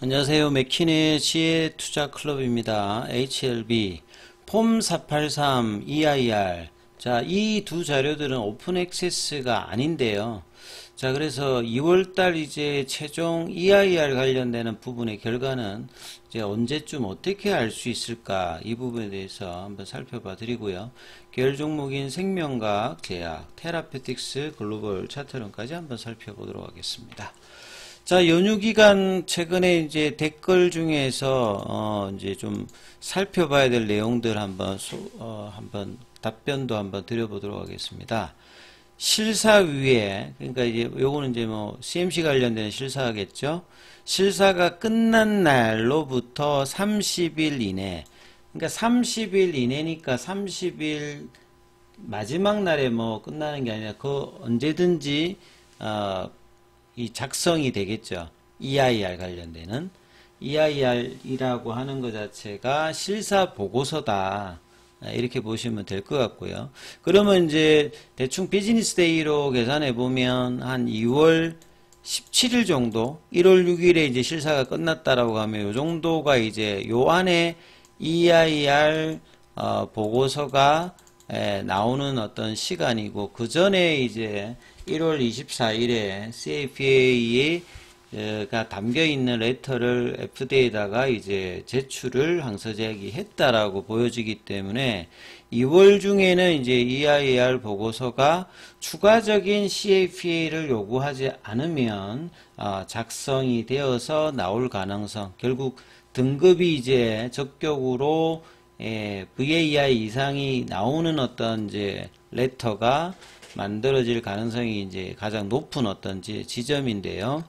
안녕하세요. 맥킨의 지혜투자클럽입니다. HLB, 폼 483, EIR. 자, 이 두 자료들은 오픈 액세스가 아닌데요. 자, 그래서 2월달 이제 최종 EIR 관련되는 부분의 결과는 이제 언제쯤 어떻게 알 수 있을까? 이 부분에 대해서 한번 살펴봐 드리고요. 계열 종목인 생명과학, 제약, 테라피틱스, 글로벌 차트론까지 한번 살펴보도록 하겠습니다. 자, 연휴 기간 최근에 이제 댓글 중에서 이제 좀 살펴봐야 될 내용들 한번 답변도 한번 드려보도록 하겠습니다. 실사 위에, 그러니까 이제 요거는 이제 뭐 CMC 관련된 실사겠죠. 실사가 끝난 날로부터 30일 이내, 그러니까 30일 이내니까 30일 마지막 날에 뭐 끝나는 게 아니라 그 언제든지 이 작성이 되겠죠. EIR 관련되는 EIR이라고 하는 것 자체가 실사 보고서다. 이렇게 보시면 될 것 같고요. 그러면 이제 대충 비즈니스 데이로 계산해 보면 한 2월 17일 정도, 1월 6일에 이제 실사가 끝났다라고 하면 요 정도가 이제 요 안에 EIR 보고서가 나오는 어떤 시간이고, 그 전에 이제 1월 24일에 CFA가 담겨있는 레터를 FDA에다가 이제 제출을 항서제약이 했다라고 보여지기 때문에 2월 중에는 이제 EIR 보고서가 추가적인 CFA를 요구하지 않으면 작성이 되어서 나올 가능성, 결국 등급이 이제 적격으로 VAI 이상이 나오는 어떤 이제 레터가 만들어질 가능성이 이제 가장 높은 어떤 지점인데요.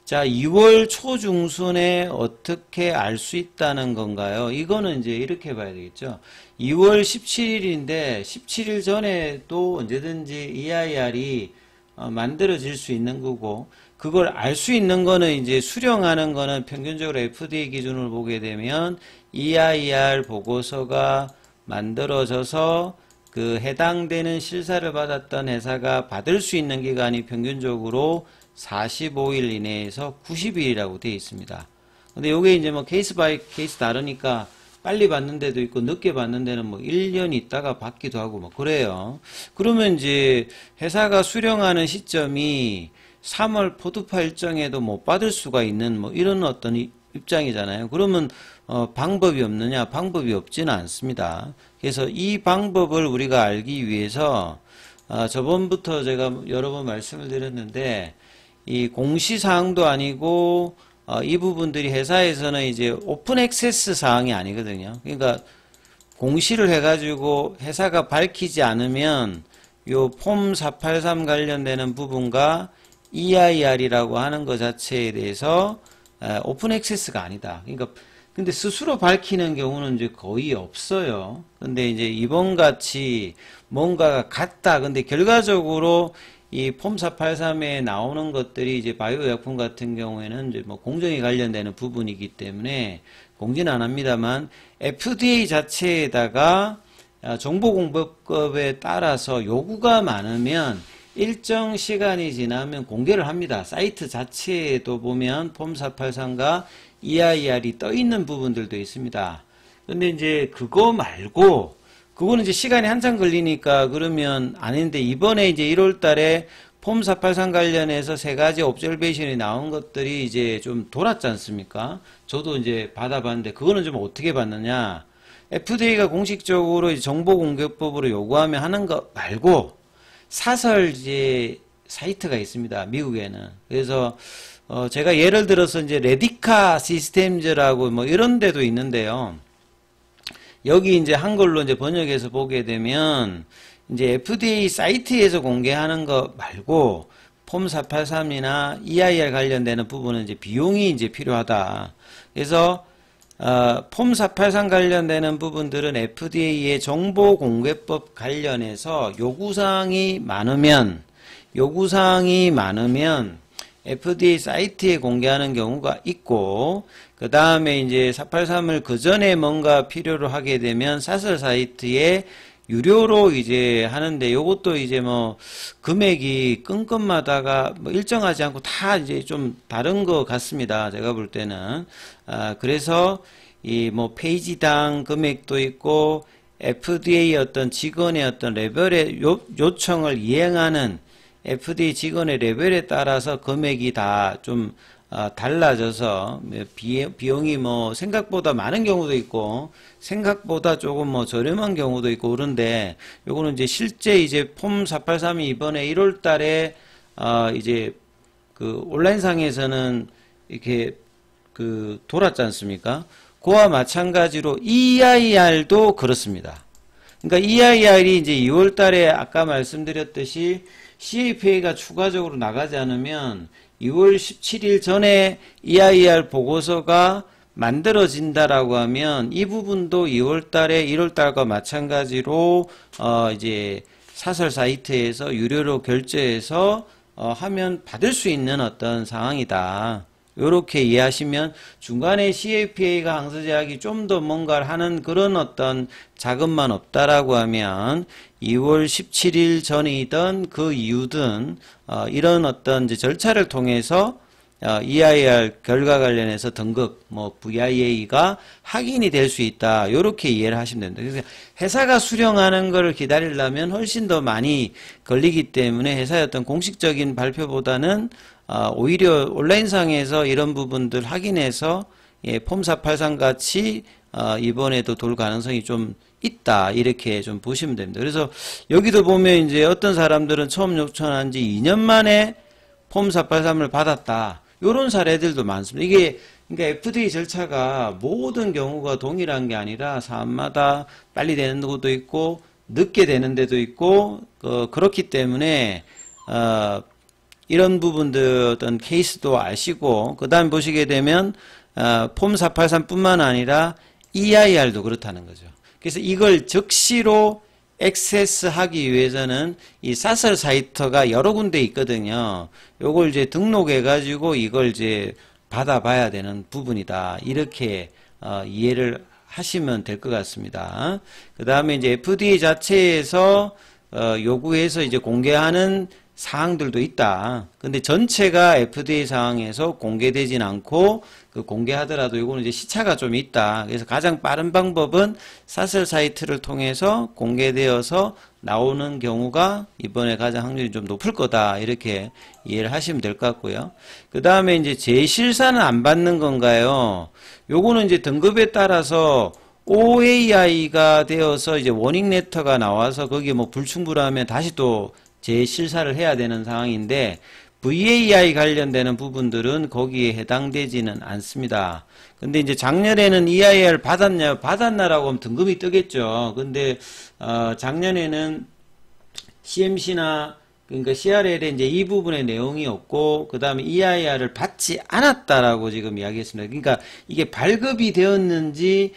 자, 2월 초중순에 어떻게 알 수 있다는 건가요? 이거는 이제 이렇게 봐야 되겠죠. 2월 17일인데 17일 전에도 언제든지 EIR이 만들어질 수 있는 거고, 그걸 알 수 있는 거는 이제 수령하는 거는 평균적으로 FDA 기준을 보게 되면 EIR 보고서가 만들어져서 그 해당되는 실사를 받았던 회사가 받을 수 있는 기간이 평균적으로 45일 이내에서 90일이라고 되어 있습니다. 근데 요게 이제 뭐 케이스 바이 케이스 다르니까 빨리 받는 데도 있고 늦게 받는 데는 뭐 1년 있다가 받기도 하고 뭐 그래요. 그러면 이제 회사가 수령하는 시점이 3월 포트파 일정에도 못 받을 수가 있는 뭐 이런 어떤 입장이잖아요. 그러면 방법이 없느냐? 방법이 없지는 않습니다. 그래서 이 방법을 우리가 알기 위해서 저번부터 제가 여러 번 말씀을 드렸는데, 이 공시사항도 아니고 이 부분들이 회사에서는 이제 오픈 액세스 사항이 아니거든요. 그러니까 공시를 해가지고 회사가 밝히지 않으면 요 폼 483 관련되는 부분과 EIR이라고 하는 것 자체에 대해서 오픈 액세스가 아니다. 그러니까 근데 스스로 밝히는 경우는 이제 거의 없어요. 근데 이제 이번 같이 뭔가가 같다. 근데 결과적으로 이 폼 483에 나오는 것들이 이제 바이오薬품 같은 경우에는 이제 뭐 공정에 관련되는 부분이기 때문에 공지는 안 합니다만, FDA 자체에다가 정보공개법에 따라서 요구가 많으면 일정 시간이 지나면 공개를 합니다. 사이트 자체에도 보면 폼 483과 EIR이 떠 있는 부분들도 있습니다. 근데 이제 그거 말고, 그거는 이제 시간이 한참 걸리니까 그러면 아닌데, 이번에 이제 1월 달에 폼 483 관련해서 세 가지 옵저베이션이 나온 것들이 이제 좀 돌았지 않습니까? 저도 이제 받아봤는데, 그거는 좀 어떻게 받느냐. FDA가 공식적으로 정보공개법으로 요구하면 하는 거 말고, 사설 이제 사이트가 있습니다. 미국에는. 그래서 제가 예를 들어서 이제 레디카 시스템즈라고 뭐 이런 데도 있는데요. 여기 이제 한글로 이제 번역해서 보게 되면 이제 FDA 사이트에서 공개하는 거 말고 폼 483이나 EIR 관련되는 부분은 이제 비용이 이제 필요하다. 그래서 폼 483 관련되는 부분들은 FDA의 정보공개법 관련해서 요구사항이 많으면 FDA 사이트에 공개하는 경우가 있고, 그 다음에 이제 483을 그 전에 뭔가 필요로 하게 되면 사설 사이트에 유료로 이제 하는데 요것도 이제 뭐 금액이 건건마다가 뭐 일정하지 않고 다 이제 좀 다른 것 같습니다. 제가 볼 때는. 그래서 이 뭐 페이지당 금액도 있고 FDA 어떤 직원의 어떤 레벨의 요청을 이행하는 FDA 직원의 레벨에 따라서 금액이 다 좀 달라져서 비용이 뭐 생각보다 많은 경우도 있고 생각보다 조금 뭐 저렴한 경우도 있고 그런데 요거는 이제 실제 이제 폼 483이 이번에 1월 달에 이제 그 온라인상에서는 이렇게 그 돌았지 않습니까? 그와 마찬가지로 EIR도 그렇습니다. 그러니까 EIR이 이제 2월 달에 아까 말씀드렸듯이 CAPA가 추가적으로 나가지 않으면 2월 17일 전에 EIR 보고서가 만들어진다라고 하면 이 부분도 2월 달에 1월 달과 마찬가지로 이제 사설 사이트에서 유료로 결제해서 하면 받을 수 있는 어떤 상황이다. 요렇게 이해하시면 중간에 CAPA가 항서제약이 좀 더 뭔가를 하는 그런 어떤 자금만 없다라고 하면 2월 17일 전이든 그 이후든 이런 어떤 이제 절차를 통해서 EIR 결과 관련해서 등급 뭐 VIA가 확인이 될 수 있다. 요렇게 이해를 하시면 됩니다. 그래서 회사가 수령하는 것을 기다리려면 훨씬 더 많이 걸리기 때문에 회사의 어떤 공식적인 발표보다는 오히려 온라인상에서 이런 부분들 확인해서 폼 483 같이 이번에도 돌 가능성이 좀 있다 이렇게 좀 보시면 됩니다. 그래서 여기도 보면 이제 어떤 사람들은 처음 요청한 지 2년 만에 폼 483을 받았다. 요런 사례들도 많습니다. 이게 그러니까 FDA 절차가 모든 경우가 동일한 게 아니라 사람마다 빨리 되는 것도 있고 늦게 되는 데도 있고 그렇기 때문에 이런 부분들 어떤 케이스도 아시고 그 다음 보시게 되면 폼 483뿐만 아니라 EIR도 그렇다는 거죠. 그래서 이걸 즉시로 액세스하기 위해서는 이 사설 사이트가 여러 군데 있거든요. 요걸 이제 등록해 가지고 이걸 이제 받아봐야 되는 부분이다. 이렇게 이해를 하시면 될 것 같습니다. 그 다음에 이제 FDA 자체에서 요구해서 이제 공개하는 사항들도 있다. 근데 전체가 FDA 사항에서 공개되진 않고 그 공개하더라도 이거는 이제 시차가 좀 있다. 그래서 가장 빠른 방법은 사설 사이트를 통해서 공개되어서 나오는 경우가 이번에 가장 확률이 좀 높을 거다. 이렇게 이해를 하시면 될 것 같고요. 그 다음에 이제 재실사는 안 받는 건가요? 요거는 이제 등급에 따라서 OAI가 되어서 이제 워닝 레터가 나와서 거기에 뭐 불충분하면 다시 또 재실사를 해야 되는 상황인데 VAI 관련되는 부분들은 거기에 해당되지는 않습니다. 근데 이제 작년에는 EIR 받았나라고 하면 등급이 뜨겠죠. 근데 작년에는 CMC나 그러니까 CRL에 이제 이 부분의 내용이 없고 그 다음에 EIR을 받지 않았다라고 지금 이야기했습니다. 그러니까 이게 발급이 되었는지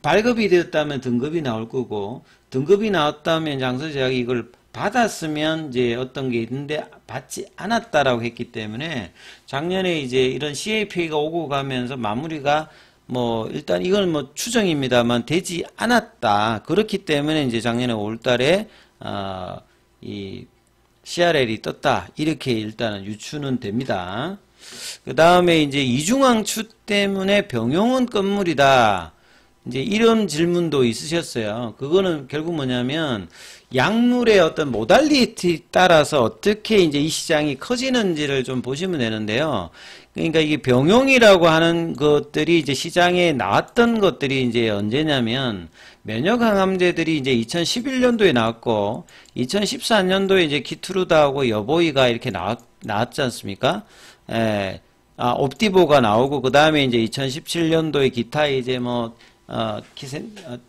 발급이 되었다면 등급이 나올 거고 등급이 나왔다면 장서제약이 이걸 받았으면 이제 어떤 게 있는데 받지 않았다라고 했기 때문에 작년에 이제 이런 CAPA가 오고 가면서 마무리가 뭐 일단 이건 뭐 추정입니다만 되지 않았다. 그렇기 때문에 이제 작년에 5월달에 이 CRL이 떴다. 이렇게 일단은 유추는 됩니다. 그 다음에 이제 이중항추 때문에 병용은 건물이다. 이제 이런 질문도 있으셨어요. 그거는 결국 뭐냐면 약물의 어떤 모달리티에 따라서 어떻게 이제 이 시장이 커지는지를 좀 보시면 되는데요. 그러니까 이게 병용이라고 하는 것들이 이제 시장에 나왔던 것들이 이제 언제냐면 면역항암제들이 이제 2011년도에 나왔고 2014년도에 이제 키트루다하고 여보이가 이렇게 나왔지 않습니까? 옵디보가 나오고 그 다음에 이제 2017년도에 기타 이제 뭐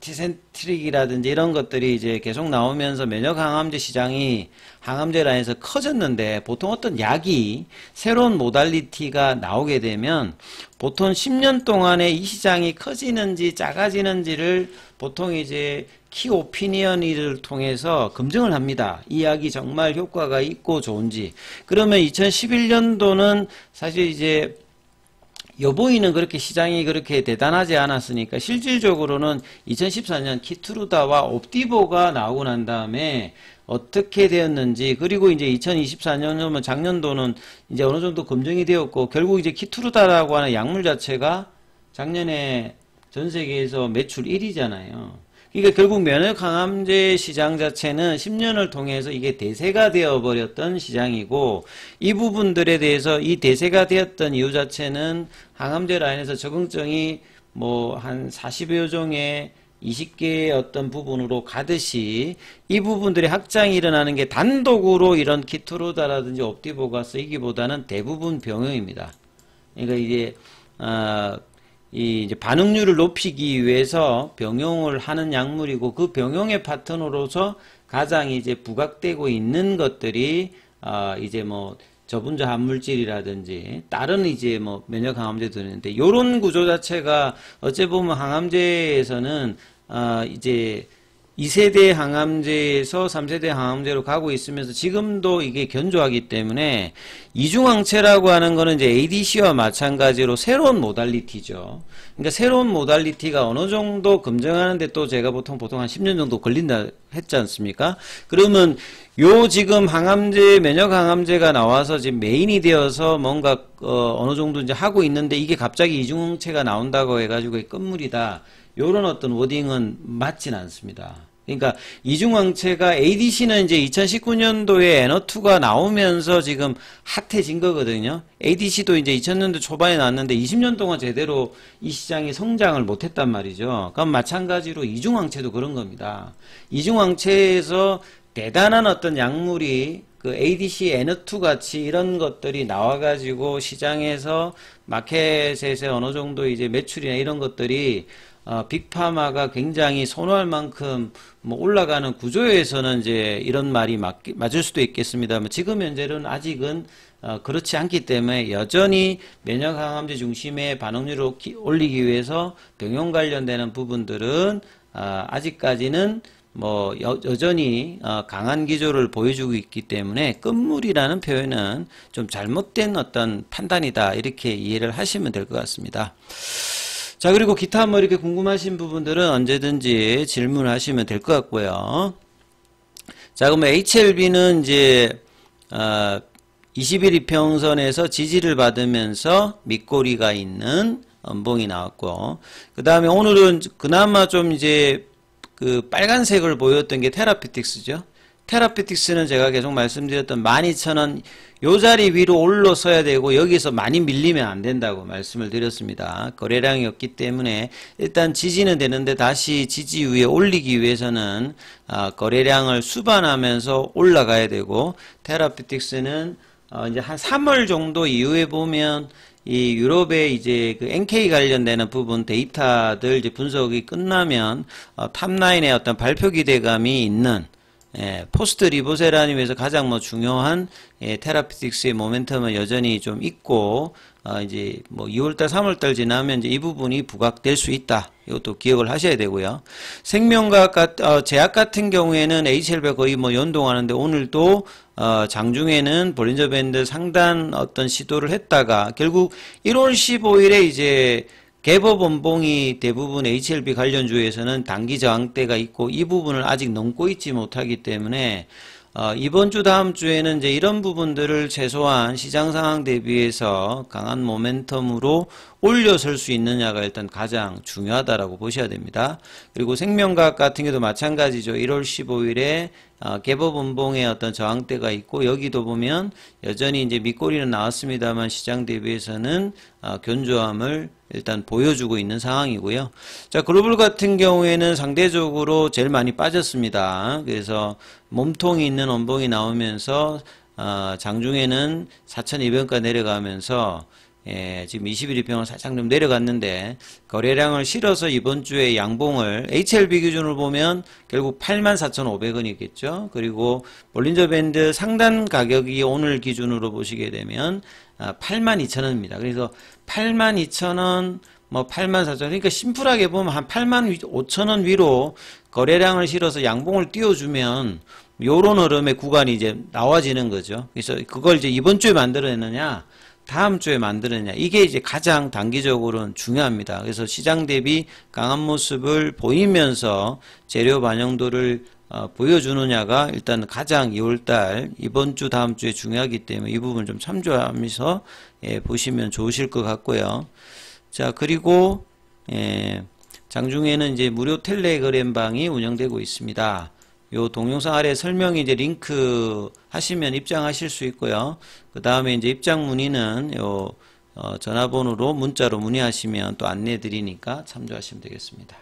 티센트릭이라든지 이런 것들이 이제 계속 나오면서 면역항암제 시장이 항암제 라인에서 커졌는데 보통 어떤 약이 새로운 모달리티가 나오게 되면 보통 10년 동안에 이 시장이 커지는지 작아지는지를 보통 이제 키오피니언을 통해서 검증을 합니다. 이 약이 정말 효과가 있고 좋은지. 그러면 2011년도는 사실 이제 여보이는 그렇게 시장이 그렇게 대단하지 않았으니까 실질적으로는 2014년 키트루다와 옵디보가 나오고 난 다음에 어떻게 되었는지, 그리고 이제 2024년이면 작년도는 이제 어느 정도 검증이 되었고, 결국 이제 키트루다라고 하는 약물 자체가 작년에 전 세계에서 매출 1위잖아요. 그러니까 결국 면역항암제 시장 자체는 10년을 통해서 이게 대세가 되어버렸던 시장이고, 이 부분들에 대해서 이 대세가 되었던 이유 자체는 항암제 라인에서 적응증이 뭐 한 40여 종의 20개의 어떤 부분으로 가듯이 이 부분들의 확장이 일어나는 게 단독으로 이런 키트루다라든지 옵디보가 쓰이기보다는 대부분 병용입니다. 그러니까 이제 이제 반응률을 높이기 위해서 병용을 하는 약물이고, 그 병용의 파트너로서 가장 이제 부각되고 있는 것들이 이제 뭐 저분자 항물질이라든지 다른 이제 뭐 면역 항암제도 있는데, 요런 구조 자체가 어째 보면 항암제에서는 이제 2세대 항암제에서 3세대 항암제로 가고 있으면서 지금도 이게 견조하기 때문에, 이중항체라고 하는 거는 이제 ADC와 마찬가지로 새로운 모달리티죠. 그러니까 새로운 모달리티가 어느 정도 검증하는데 또 제가 보통 한 10년 정도 걸린다 했지 않습니까? 그러면 요 지금 항암제, 면역 항암제가 나와서 지금 메인이 되어서 뭔가 어느 정도 이제 하고 있는데, 이게 갑자기 이중항체가 나온다고 해가지고 끝물이다, 요런 어떤 워딩은 맞진 않습니다. 그러니까 이중항체가 ADC는 이제 2019년도에 N2가 나오면서 지금 핫해진 거거든요. ADC도 이제 2000년도 초반에 나왔는데 20년 동안 제대로 이 시장이 성장을 못했단 말이죠. 그럼 마찬가지로 이중항체도 그런 겁니다. 이중항체에서 대단한 어떤 약물이 그 ADC N2 같이 이런 것들이 나와가지고 시장에서 마켓에서 어느 정도 이제 매출이나 이런 것들이 빅파마가 굉장히 선호할 만큼 뭐 올라가는 구조에서는 이제 이런 말이 맞을 수도 있겠습니다만, 지금 현재는 아직은 그렇지 않기 때문에 여전히 면역항암제 중심의 반응률을 올리기 위해서 병용 관련되는 부분들은 아직까지는 뭐 여전히 강한 기조를 보여주고 있기 때문에 끝물이라는 표현은 좀 잘못된 어떤 판단이다, 이렇게 이해를 하시면 될 것 같습니다. 자, 그리고 기타 뭐 이렇게 궁금하신 부분들은 언제든지 질문하시면 될 것 같고요. 자, 그러면 HLB는 이제 21 이평선에서 지지를 받으면서 밑꼬리가 있는 음봉이 나왔고, 그 다음에 오늘은 그나마 좀 이제 그 빨간색을 보였던 게 테라피틱스죠. 테라피틱스는 제가 계속 말씀드렸던 12,000원 요 자리 위로 올라서야 되고, 여기서 많이 밀리면 안 된다고 말씀을 드렸습니다. 거래량이 없기 때문에 일단 지지는 되는데, 다시 지지 위에 올리기 위해서는 거래량을 수반하면서 올라가야 되고, 테라피틱스는 이제 한 3월 정도 이후에 보면 이 유럽의 이제 그 NK 관련되는 부분 데이터들 이제 분석이 끝나면 탑라인의 어떤 발표 기대감이 있는 포스트 리보세라님에서 가장 뭐 중요한 테라피틱스의 모멘텀은 여전히 좀 있고, 이제 뭐 2월달, 3월달 지나면 이제 이 부분이 부각될 수 있다. 이것도 기억을 하셔야 되고요. 생명과학, 제약 같은 경우에는 HLB 거의 뭐 연동하는데, 오늘도 장중에는 볼린저 밴드 상단 어떤 시도를 했다가 결국 1월 15일에 이제 개법 원봉이 대부분 HLB 관련주에서는 단기 저항대가 있고, 이 부분을 아직 넘고 있지 못하기 때문에 이번 주 다음 주에는 이제 이런 부분들을 최소한 시장 상황 대비해서 강한 모멘텀으로 올려설 수 있느냐가 일단 가장 중요하다라고 보셔야 됩니다. 그리고 생명과학 같은 경우도 마찬가지죠. 1월 15일에 개법 원봉의 어떤 저항대가 있고, 여기도 보면 여전히 이제 밑꼬리는 나왔습니다만 시장 대비해서는 견조함을 일단 보여주고 있는 상황이고요. 자, 글로벌 같은 경우에는 상대적으로 제일 많이 빠졌습니다. 그래서 몸통이 있는 원봉이 나오면서 장중에는 4,200원까지 내려가면서 지금 21일평을 살짝 좀 내려갔는데, 거래량을 실어서 이번 주에 양봉을 HLB 기준으로 보면 결국 84,500원이겠죠. 그리고 볼린저 밴드 상단 가격이 오늘 기준으로 보시게 되면 82,000원입니다. 그래서 82,000원, 뭐 84,000원, 그러니까 심플하게 보면 한 85,000원 위로 거래량을 실어서 양봉을 띄워주면 요런 흐름의 구간이 이제 나와지는 거죠. 그래서 그걸 이제 이번 주에 만들어내느냐, 다음 주에 만드느냐, 이게 이제 가장 단기적으로는 중요합니다. 그래서 시장 대비 강한 모습을 보이면서 재료 반영도를 보여주느냐가 일단 가장 2월달 이번 주 다음 주에 중요하기 때문에 이 부분 좀 참조하면서 보시면 좋으실 것 같고요. 자, 그리고 장중에는 이제 무료 텔레그램 방이 운영되고 있습니다. 요 동영상 아래 설명이 이제 링크 하시면 입장하실 수 있고요. 그 다음에 이제 입장 문의는 요 전화번호로 문자로 문의하시면 또 안내 드리니까 참조하시면 되겠습니다.